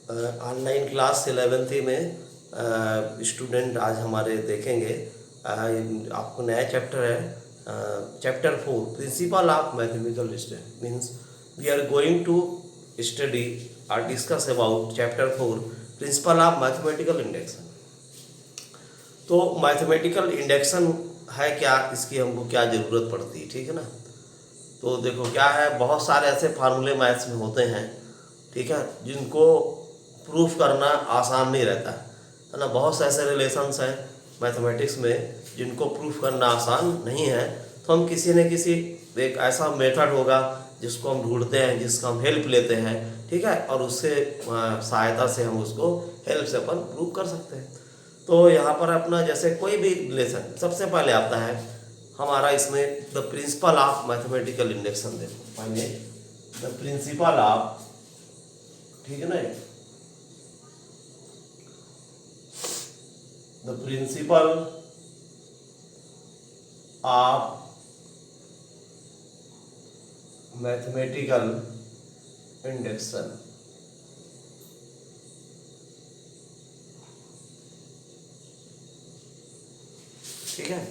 Online class 11वीं में student आज हमारे देखेंगे। आपको नया चैप्टर है, chapter 4 principle of mathematical study. Means we are going to study और discuss about chapter 4 principle of mathematical induction. तो मैथमेटिकल इंडेक्शन है क्या, इसकी हमको क्या ज़रूरत पड़ती है, ठीक है ना। तो देखो क्या है, बहुत सारे ऐसे फार्मूले मैथ्स में होते हैं, ठीक है, जिनको प्रूफ करना आसान नहीं रहता है ना। बहुत से ऐसे रिलेशंस हैं मैथमेटिक्स में जिनको प्रूफ करना आसान नहीं है। तो हम किसी न किसी एक ऐसा मेथड होगा जिसको हम ढूंढते हैं, जिसका हम हेल्प लेते हैं, ठीक है, और उससे सहायता से हम उसको हेल्प से अपन प्रूफ कर सकते हैं। तो यहाँ पर अपना जैसे कोई भी रिलेशन सबसे पहले आता है हमारा इसमें the principal of mathematical induction. देखो पहले द प्रिंसिपल ऑफ, ठीक है ना, the principal of mathematical induction. ठीक है,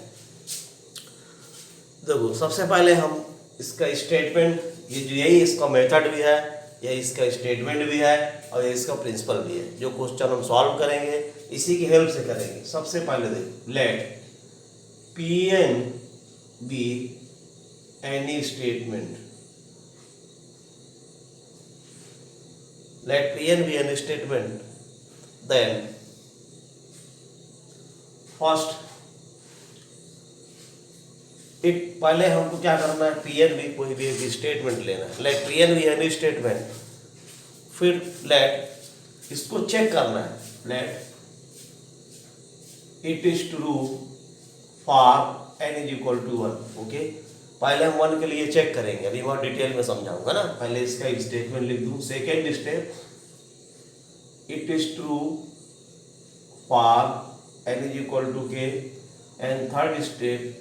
देखो सबसे पहले हम इसका स्टेटमेंट, ये जो यही इसका मेथड भी है, यही इसका स्टेटमेंट भी है और ये इसका प्रिंसिपल भी है। जो क्वेश्चन हम सॉल्व करेंगे इसी की हेल्प से करेंगे। सबसे पहले देखो, let Pn be any statement, let Pn be any statement, then first पहले हमको क्या करना है, Pn भी कोई भी एक स्टेटमेंट लेना है। Let Pn be any statement, फिर लेट इसको चेक करना है, let it is true for n is equal to 1। Okay, पहले हम 1 के लिए चेक करेंगे, अभी मैं डिटेल में समझाऊंगा ना। पहले इसका स्टेटमेंट लिख दूं। Second step, it is true for n is equal to k, and third step,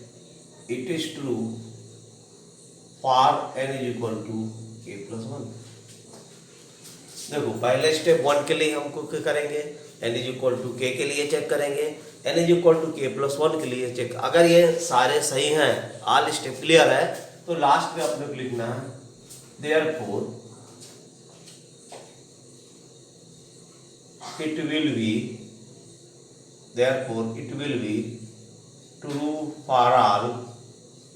it is true for n is equal to k plus 1। देखो पहले स्टेप 1 के लिए हमको क्या करेंगे, n is equal to k के लिए चेक करेंगे, n is equal to k plus 1 के लिए चेक। अगर ये सारे सही हैं, ऑल स्टेप क्लियर है, तो लास्ट में अपने को लिखना है therefore it will be true for all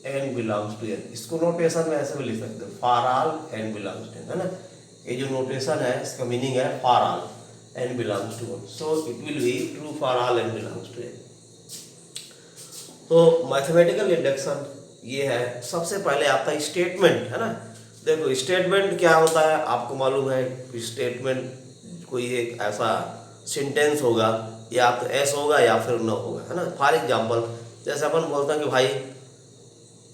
n belongs to n। इसको नोटेशन में ऐसे भी लिख सकते हो, for all n belongs to n, है ना। ये जो नोटेशन है इसका मीनिंग है for all n belongs to 1, so it will be true for all n belongs to n। तो मैथमेटिकल इंडेक्शन ये है। सबसे पहले आता है स्टेटमेंट, है ना। देखो स्टेटमेंट क्या होता है आपको मालूम है। स्टेटमेंट कोई एक ऐसा सेंटेंस होगा, या तो एस होगा या फिर नो होगा, है ना। फॉर एग्जाम्पल जैसे अपन बोलते हैं कि भाई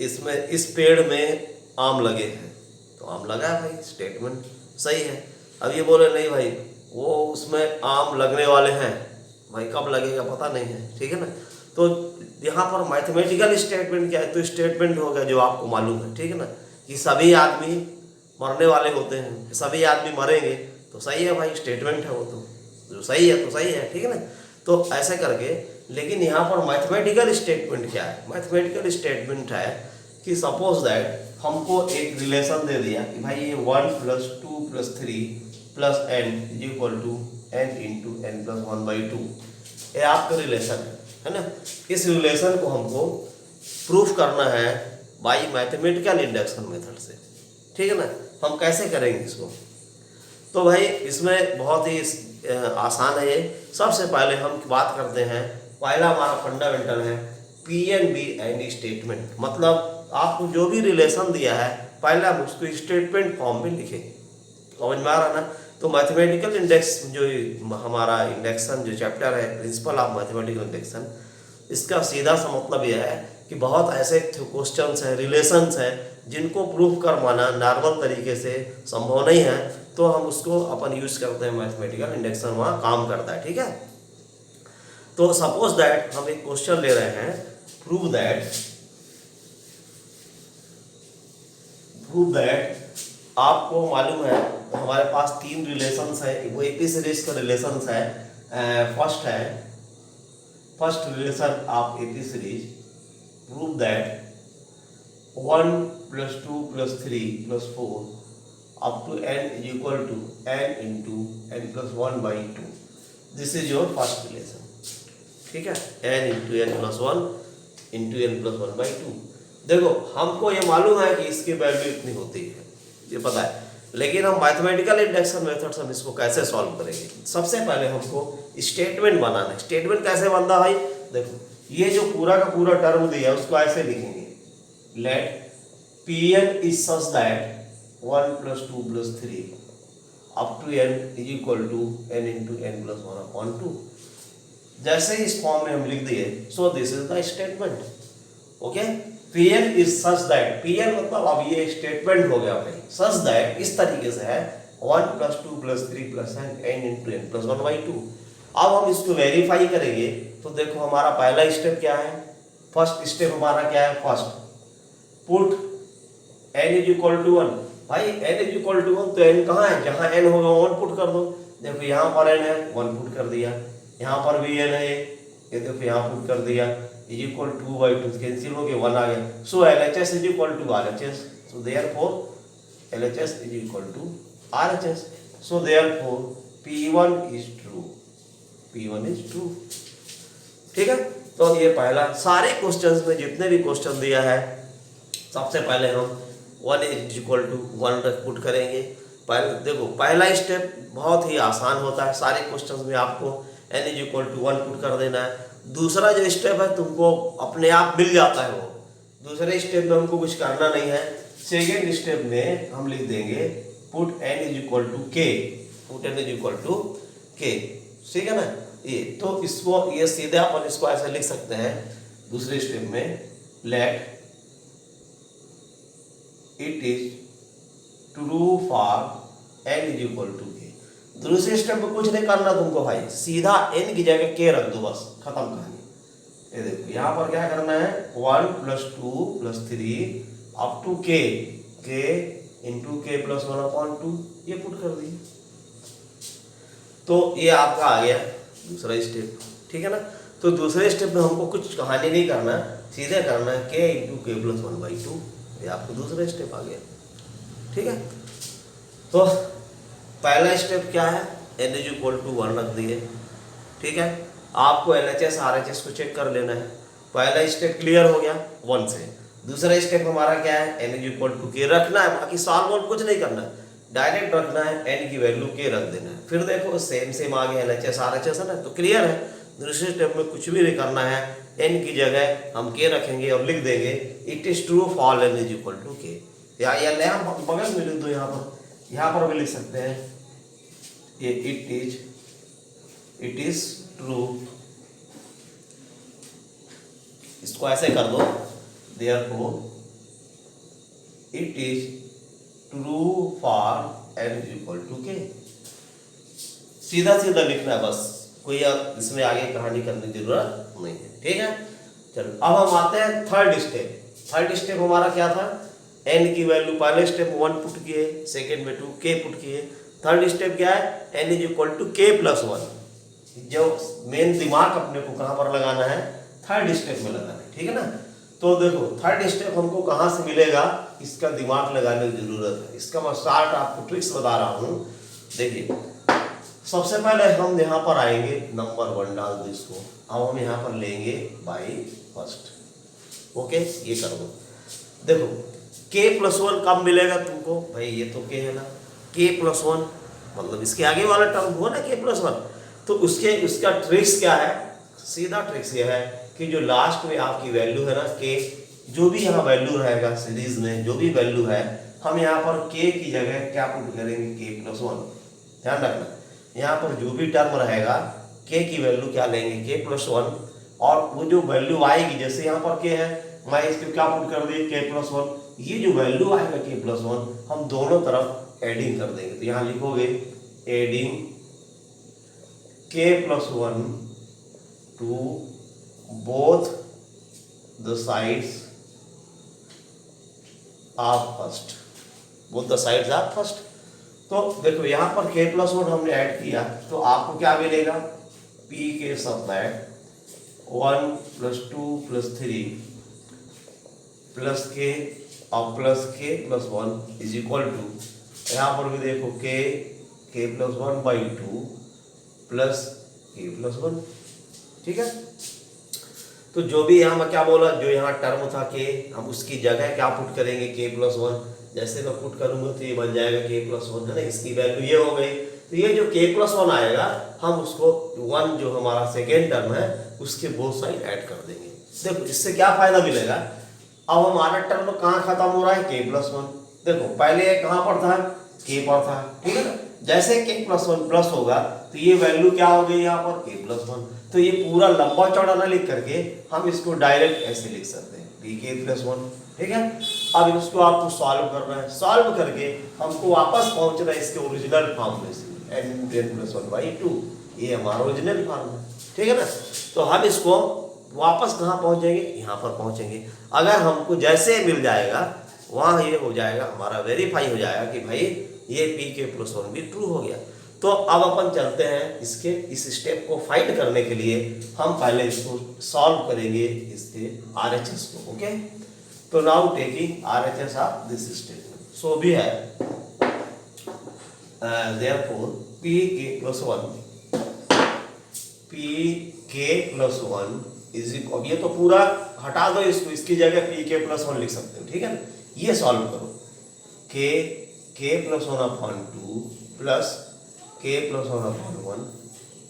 इसमें इस पेड़ में आम लगे हैं, तो आम लगा है भाई, स्टेटमेंट सही है। अब ये बोले नहीं भाई वो उसमें आम लगने वाले हैं, भाई कब लगेगा पता नहीं है, ठीक है ना। तो यहाँ पर मैथमेटिकल स्टेटमेंट क्या है, तो स्टेटमेंट होगा जो आपको मालूम है, ठीक है ना, कि सभी आदमी मरने वाले होते हैं, सभी आदमी मरेंगे, तो सही है भाई, स्टेटमेंट है वो, तो जो सही है तो सही है, ठीक है ना। तो ऐसे करके, लेकिन यहाँ पर मैथमेटिकल स्टेटमेंट क्या है, मैथमेटिकल स्टेटमेंट है कि सपोज दैट हमको एक रिलेशन दे दिया कि भाई ये 1 + 2 + 3 + n is equal to n into n + 1/2, ये आपका रिलेशन है ना। इस रिलेशन को हमको प्रूफ करना है बाई मैथमेटिकल इंडक्शन मेथड से, ठीक है ना। हम कैसे करेंगे इसको, तो भाई इसमें बहुत ही आसान है ये। सबसे पहले हम बात करते हैं, पहला हमारा फंडामेंटल है Pn बी एनी स्टेटमेंट। मतलब आपको जो भी रिलेशन दिया है पहले हम उसको स्टेटमेंट फॉर्म में लिखेंगे, समझ में आ रहा ना। तो मैथमेटिकल इंडेक्स जो हमारा इंडेक्शन जो चैप्टर है प्रिंसिपल ऑफ मैथमेटिकल इंडेक्शन, इसका सीधा सा मतलब यह है कि बहुत ऐसे क्वेश्चंस हैं, रिलेशंस हैं जिनको प्रूफ कर पाना नॉर्मल तरीके से संभव नहीं है, तो हम उसको अपन यूज करते हैं, मैथमेटिकल इंडेक्शन वहाँ काम करता है, ठीक है। तो सपोज दैट हम एक क्वेश्चन ले रहे हैं, प्रूव दैट आपको मालूम है हमारे पास तीन रिलेशंस है, वो एपी सीरीज का रिलेशंस है। First relation of AP series prove that 1 + 2 + 3 + 4 up to n is equal to n into n plus 1/2. This is your first relation, ठीक है, n into n plus 1 into n plus 1/2। देखो हमको ये मालूम है कि इसकी वैल्यू इतनी होती है, ये पता है, लेकिन हम मैथमेटिकल इंडक्शन मेथड से हम इसको कैसे सॉल्व करेंगे। सबसे पहले हमको स्टेटमेंट बनाना है। स्टेटमेंट कैसे बनता है भाई, देखो ये जो पूरा का पूरा टर्म दिया है उसको ऐसे लिखेंगे, late Pn is such that 1 + 2 + 3 up to n is equal to n into n plus 1/2। जैसे इस फॉर्म में हम लिख दिए, so this is the statement. Okay, Pn is such that, Pn मतलब अब ये स्टेटमेंट हो गया भाई, such that इस तरीके से है 1 + 2 + 3 + n into n plus 1/2। अब हम इसको वेरीफाई करेंगे, तो देखो हमारा पहला स्टेप क्या है, फर्स्ट स्टेप हमारा क्या है, first put n is equal to 1। भाई n is equal to 1 तो n कहाँ है, जहाँ n होगा 1 पुट कर दो। देखो यहाँ पर n है, 1 पुट कर दिया, यहाँ पर भी n है, ये देखो यहाँ पुट कर दिया, इज इक्वल 2/2 कैंसिल हो गया, 1 आ गया। So LHS is equal to RHS, so therefore LHS is equal to RHS, so therefore P1 is true, P1 is true. ठीक है, तो ये पहला, सारे क्वेश्चंस में जितने भी क्वेश्चन दिया है सबसे पहले हम 1 इज इक्वल टू 1 पुट करेंगे। पहले देखो पहला स्टेप बहुत ही आसान होता है, सारे क्वेश्चंस में आपको n is equal to 1 put कर देना है। दूसरा जो स्टेप है तुमको अपने आप मिल जाता है, वो दूसरे स्टेप में हमको कुछ करना नहीं है। सेकेंड स्टेप में हम लिख देंगे put n is equal to k, put n is equal to k, ठीक है ना। ये तो इसको ये सीधे अपन इसको ऐसे लिख सकते हैं दूसरे स्टेप में, let it is true for n is equal to k। दूसरे स्टेप में कुछ नहीं करना तुमको भाई, सीधा n की जगह k रख दो, बस खत्म कहानी। ये देखो यहाँ पर क्या करना है, 1 + 2 + 3 up to k into k plus 1/2, ये पुट कर दिए, तो ये आपका आ गया दूसरा स्टेप, ठीक है ना। तो दूसरे स्टेप में हमको कुछ कहानी नहीं करना, सीधे करना है k into k plus 1/2, ये आपको दूसरा स्टेप आ गया, ठीक है। तो पहला स्टेप क्या है, n इज इक्वल टू 1 रख दिए, ठीक है। आपको LHS RHS को चेक कर लेना है। पहला स्टेप क्लियर हो गया 1 से। दूसरा स्टेप हमारा क्या है, n is equal to k रखना है, बाकी सॉल्व और कुछ नहीं करना, डायरेक्ट रखना है, n की वैल्यू k रख देना है। फिर देखो सेम आ गया LHS RHS है ना, तो क्लियर है। दूसरे स्टेप में कुछ भी नहीं करना है, n की जगह हम k रखेंगे और लिख देंगे it is true for n is equal to k, या हम बगल में लिख दो, यहाँ पर भी लिख सकते हैं, ये इट इज ट्रू, इसको ऐसे कर दो, therefore it is true for n is equal to k। सीधा लिखना है बस, कोई इसमें आगे कहानी करने की जरूरत नहीं है, ठीक है। चलो अब हम आते हैं थर्ड स्टेप हमारा क्या था, n की वैल्यू पहले स्टेप में 1 पुट किए, सेकेंड में 2k पुट किए, थर्ड स्टेप क्या है, n is equal to k plus 1। जो मेन दिमाग अपने को कहाँ पर लगाना है, थर्ड स्टेप में लगाना है, ठीक है ना। तो देखो थर्ड स्टेप हमको कहाँ से मिलेगा, इसका दिमाग लगाने की जरूरत है। इसका मैं शार्ट आपको ट्रिक्स बता रहा हूँ। देखिए सबसे पहले हम यहाँ पर आएंगे, नंबर 1 डाल दो इसको, अब हम यहाँ पर लेंगे बाई फर्स्ट, ओके, ये कर दो। देखो k plus 1 कब मिलेगा तुमको, भाई ये तो k है ना, k plus 1 मतलब इसके आगे वाला टर्म हुआ ना k plus 1, तो उसका ट्रिक्स क्या है, सीधा ट्रिक्स ये है कि जो लास्ट में आपकी वैल्यू है ना k, जो भी यहाँ वैल्यू रहेगा सीरीज में, जो भी वैल्यू है, हम यहाँ पर k की जगह क्या पुट करेंगे, k plus 1। ध्यान रखना, यहाँ पर जो भी टर्म रहेगा k की वैल्यू क्या लेंगे, k plus 1, और वो जो वैल्यू आएगी, जैसे यहाँ पर k है, मैं इसको क्या पुट कर दिए, k plus 1, ये जो वैल्यू आएगा k plus 1 हम दोनों तरफ एडिंग कर देंगे। तो यहाँ लिखोगे adding k plus 1 to both the sides of first, both the sides are first। तो देखो यहाँ पर k प्लस वन हमने ऐड किया तो आपको क्या मिलेगा, p के सब that 1 plus 2 plus 3 plus k और plus k plus 1 is equal to, यहाँ पर भी देखो k plus 1 by 2 plus k plus 1। ठीक है, तो जो भी यहाँ मैं क्या बोला, जो यहाँ टर्म था k, हम उसकी जगह क्या पुट करेंगे k प्लस 1। जैसे मैं पुट करूंगा तो ये बन जाएगा k प्लस 1 है ना, इसकी वैल्यू ये हो गई। तो ये जो k प्लस 1 आएगा हम उसको 1 जो हमारा सेकेंड टर्म है उसके बोथ साइड ऐड कर देंगे। देखो इससे क्या फायदा मिलेगा, अब हमारा टर्म कहाँ खत्म हो रहा है, k प्लस 1। देखो पहले कहाँ पर था, k पर था, ठीक है ना। जैसे k प्लस 1 प्लस होगा तो ये वैल्यू क्या हो गई यहाँ पर k प्लस 1। तो ये पूरा लंबा चौड़ा ना लिख करके हम इसको डायरेक्ट ऐसे लिख सकते हैं pk प्लस 1। ठीक है, अब इसको आपको सॉल्व करना है, सॉल्व करके हमको वापस पहुंचना है इसके ओरिजिनल फॉर्म में से n प्लस 1 बाई 2, ये हमारा ओरिजिनल फॉर्म है। ठीक है ना, तो हम इसको वापस कहाँ पहुंचेंगे, यहाँ पर पहुंचेंगे। अगर हमको जैसे मिल जाएगा वहाँ ये हो जाएगा, हमारा वेरीफाई हो जाएगा कि भाई ये pk प्लस 1 भी ट्रू हो गया। तो अब अपन चलते हैं इसके इस स्टेप को फाइंड करने के लिए, हम पहले इसको सॉल्व करेंगे इसके RHS को। ओके, तो now taking RHS of this statement, so भी है therefore pk plus 1 is equal, ये तो पूरा हटा दो इसको, इसकी जगह pk प्लस 1 लिख सकते हो। ठीक है ना, ये सॉल्व करो, k plus 1 upon 2 plus k plus 1 upon 1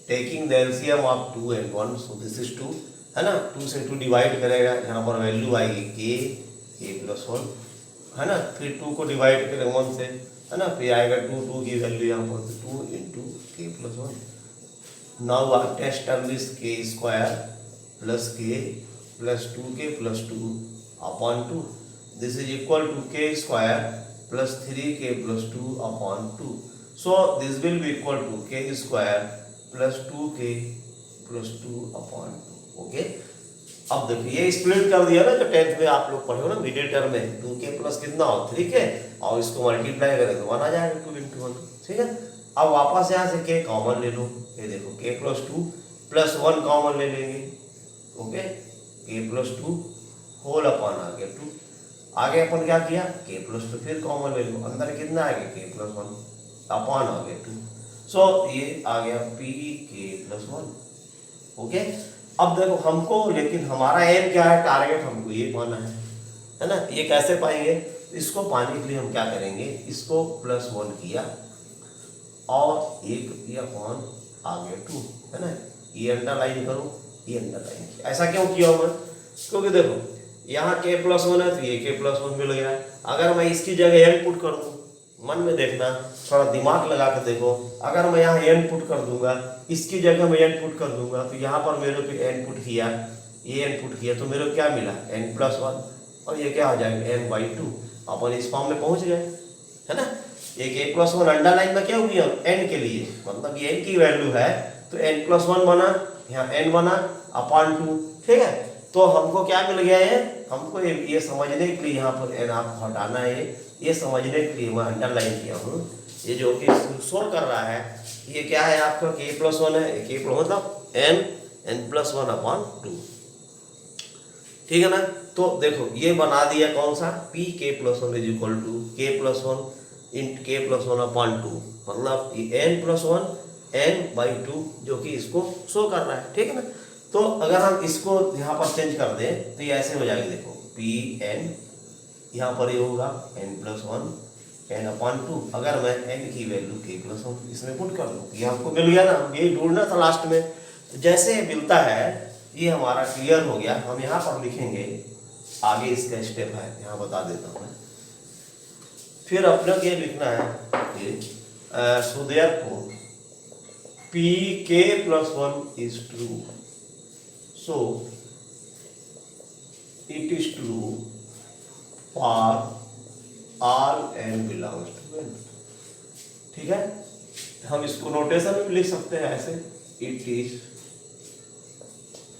taking the LCM of 2 and 1, so this is 2 है ना। 2 से 2 डिवाइड करेगा, यहाँ पर वैल्यू आएगी k प्लस 1 है ना, फिर 2 को डिवाइड करें 1 से है ना, फिर आएगा 2 की वैल्यू यहाँ पर 2 into k plus 1। Now our test term is k square plus k plus 2k plus 2 upon 2, this is equal to k square plus 3k plus 2 upon 2। So this will be equal to k square plus 2k plus 2 upon 2। Okay, अब देखिए ये split कर दिया ना, जो 10th में आप लोग पढ़े हो ना मिडिल टर्म में, 2k प्लस कितना हो 3k और इसको मल्टीप्लाई करें तो 1 आ जाएगा, 2 इंटू 1। ठीक है, अब वापस यहाँ से k कॉमन ले लो, ये देखो k प्लस 2 प्लस 1 कॉमन ले लेंगे। Okay, k plus 2 whole upon आ गया 2, आगे अपन क्या किया k प्लस 2 फिर कॉमन ले लो, अंदर कितना आएगा k प्लस 1 अपॉन आ गया 2, सो ये आ गया pk प्लस 1। ओके, अब देखो हमको, लेकिन हमारा एम क्या है, टारगेट हमको ये पाना है ना। ये कैसे पाएंगे, इसको पाने के लिए हम क्या करेंगे, इसको प्लस 1 किया और एक किया अपॉन आ गया 2 है ना, ये अंडरलाइन करो, ये अंडरलाइन किया। ऐसा क्यों किया मैं, क्योंकि देखो यहाँ k प्लस 1 है तो ये k प्लस 1 मिल गया। अगर मैं इसकी जगह n पुट कर दूँ, मन में देखना, थोड़ा दिमाग लगा कर देखो, अगर मैं यहाँ n पुट कर दूंगा, इसकी जगह मैं n पुट कर दूंगा, तो यहाँ पर मेरे को n पुट किया, ये n पुट किया तो मेरे को क्या मिला n प्लस 1 और ये क्या हो जाएगा n बाई 2, अपन इस फॉर्म में पहुंच गए है ना। ये k प्लस 1 अंडरलाइन में क्यों किया, n के लिए, मतलब ये n की वैल्यू है तो n प्लस 1 बना, यहाँ n बना अपॉन 2। ठीक है, तो हमको क्या मिल गया है, हमको ये समझने के लिए यहाँ पर n आपको हटाना है, ये समझने के लिए मैं अंडरलाइन किया हूँ। ये जो कि शो कर रहा है ये क्या है आपका k प्लस 1 है, k प्लस मतलब n प्लस 1 अपॉन 2। ठीक है ना, तो देखो ये बना दिया कौन सा, p k plus 1 is equal to k plus 1 in k plus 1 upon 2, मतलब n प्लस 1 n बाई 2 जो कि इसको शो कर रहा है। ठीक है ना, तो अगर हम इसको यहाँ पर चेंज कर दें तो ये ऐसे हो जाएगा, देखो p n यहाँ पर ये होगा n प्लस 1 n अपॉन 2, अगर मैं n की वैल्यू k प्लस 1 इसमें पुट कर दूँ, ये हमको मिल गया ना, यही ढूंढना था लास्ट में। तो जैसे मिलता है ये हमारा क्लियर हो गया, हम यहाँ पर लिखेंगे आगे इसका स्टेप है, यहाँ बता देता हूँ मैं। फिर अपने को ये लिखना है so therefore pk plus 1 is true, so it is true for all n belongs to n। ठीक है, हम इसको नोटेशन में लिख सकते हैं ऐसे, it is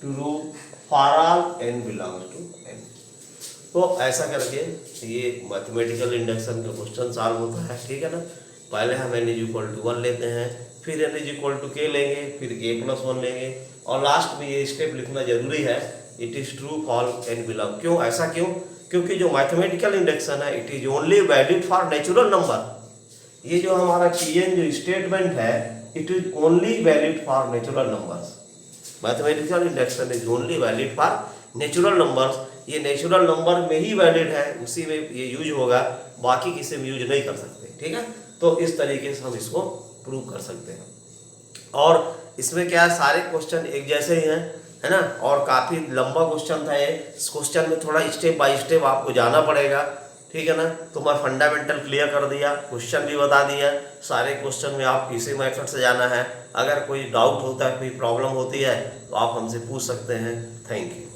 true for all n belongs to n। तो ऐसा करके ये मैथमेटिकल इंडक्शन का क्वेश्चन सॉल्व होता है। ठीक है ना, पहले हम n इज इक्वल टू 1 लेते हैं, फिर n is equal to k लेंगे, फिर k प्लस 1 लेंगे, और लास्ट में ये स्टेप लिखना जरूरी है, it is true false and belong. क्यों, ऐसा क्यों? क्योंकि जो मैथमेटिकल इंडक्शन है it is only valid for natural number. ये जो हमारा Pn जो स्टेटमेंट है it is only valid for natural numbers. Mathematical induction is only valid for natural numbers. ये नेचुरल नंबर में ही वैलिड है, उसी में ये यूज होगा, बाकी किसी में यूज नहीं कर सकते। ठीक है, तो इस तरीके से हम इसको प्रूव कर सकते हैं। और इसमें क्या है, सारे क्वेश्चन एक जैसे ही हैं, है ना, और काफ़ी लंबा क्वेश्चन था ये। इस क्वेश्चन में थोड़ा स्टेप बाय स्टेप आपको जाना पड़ेगा। ठीक है ना, तो मैं फंडामेंटल क्लियर कर दिया, क्वेश्चन भी बता दिया, सारे क्वेश्चन में आप किसी मेथड से जाना है। अगर कोई डाउट होता है, कोई प्रॉब्लम होती है तो आप हमसे पूछ सकते हैं। Thank you.